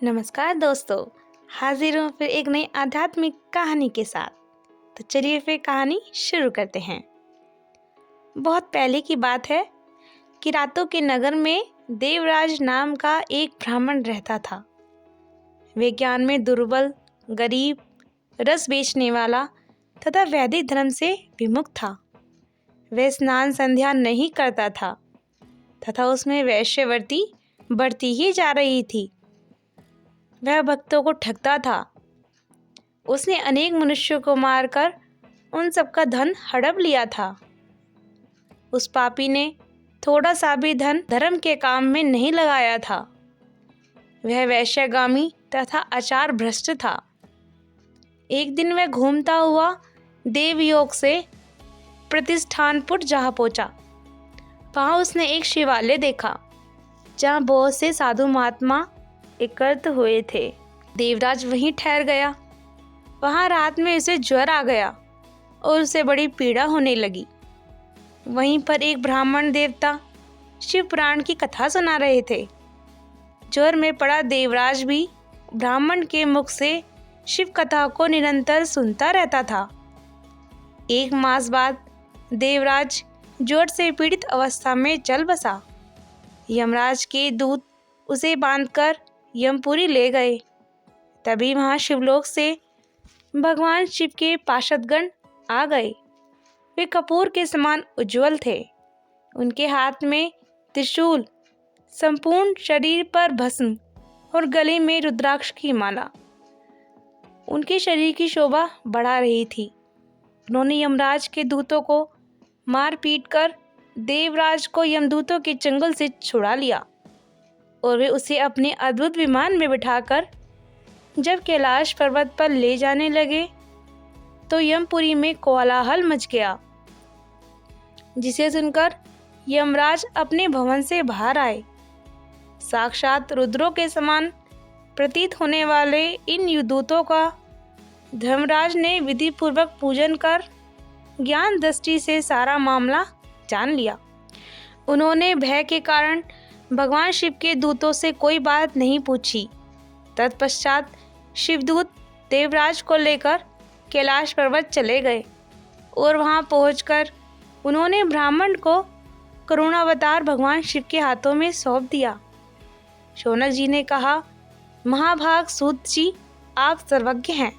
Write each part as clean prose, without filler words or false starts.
नमस्कार दोस्तों, हाजिर हूँ फिर एक नई आध्यात्मिक कहानी के साथ। तो चलिए फिर कहानी शुरू करते हैं। बहुत पहले की बात है कि रातों के नगर में देवराज नाम का एक ब्राह्मण रहता था। वे ज्ञान में दुर्बल, गरीब, रस बेचने वाला तथा वैदिक धर्म से विमुख था। वह स्नान संध्या नहीं करता था तथा उसमें वैश्यवृत्ति बढ़ती ही जा रही थी। वह भक्तों को ठगता था। उसने अनेक मनुष्यों को मारकर उन सबका धन हड़प लिया था। उस पापी ने थोड़ा सा भी धन धर्म के काम में नहीं लगाया था। वह वैश्यगामी तथा आचार भ्रष्ट था। एक दिन वह घूमता हुआ देवयोग से प्रतिष्ठानपुर जा पहुंचा। वहां उसने एक शिवालय देखा जहां बहुत से साधु महात्मा एकत्र हुए थे। देवराज वहीं ठहर गया। वहां रात में उसे ज्वर आ गया और उसे बड़ी पीड़ा होने लगी। वहीं पर एक ब्राह्मण देवता शिव पुराण की कथा सुना रहे थे। ज्वर में पड़ा देवराज भी ब्राह्मण के मुख से शिव कथा को निरंतर सुनता रहता था। एक मास बाद देवराज ज्वर से पीड़ित अवस्था में चल बसा। यमराज के दूत उसे बांधकर यमपुरी ले गए। तभी वहां शिवलोक से भगवान शिव के पार्षदगण आ गए। वे कपूर के समान उज्जवल थे। उनके हाथ में त्रिशूल, संपूर्ण शरीर पर भस्म और गले में रुद्राक्ष की माला उनके शरीर की शोभा बढ़ा रही थी। उन्होंने यमराज के दूतों को मार पीट कर देवराज को यमदूतों के चंगुल से छुड़ा लिया और वे उसे अपने अद्भुत विमान में बिठाकर जब कैलाश पर्वत पर ले जाने लगे तो यमपुरी में कोलाहल मच गया, जिसे सुनकर यमराज अपने भवन से बाहर आए। साक्षात रुद्रों के समान प्रतीत होने वाले इन दूतों का धर्मराज ने विधि पूर्वक पूजन कर ज्ञान दृष्टि से सारा मामला जान लिया। उन्होंने भय के कारण भगवान शिव के दूतों से कोई बात नहीं पूछी। तत्पश्चात शिवदूत देवराज को लेकर कैलाश पर्वत चले गए और वहां पहुंचकर उन्होंने ब्राह्मण को करुणावतार भगवान शिव के हाथों में सौंप दिया। शौनक जी ने कहा, महाभाग सूत जी, आप सर्वज्ञ हैं।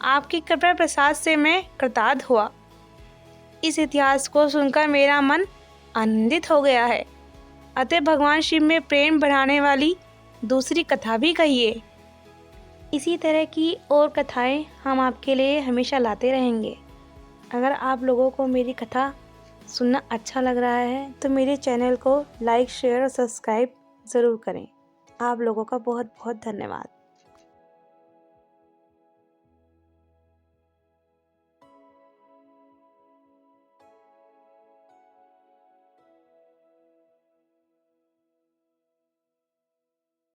आपकी कृपा प्रसाद से मैं कृतार्थ हुआ। इस इतिहास को सुनकर मेरा मन आनंदित हो गया है। अतः भगवान शिव में प्रेम बढ़ाने वाली दूसरी कथा भी कहिए। इसी तरह की और कथाएं हम आपके लिए हमेशा लाते रहेंगे। अगर आप लोगों को मेरी कथा सुनना अच्छा लग रहा है तो मेरे चैनल को लाइक, शेयर और सब्सक्राइब ज़रूर करें। आप लोगों का बहुत बहुत धन्यवाद।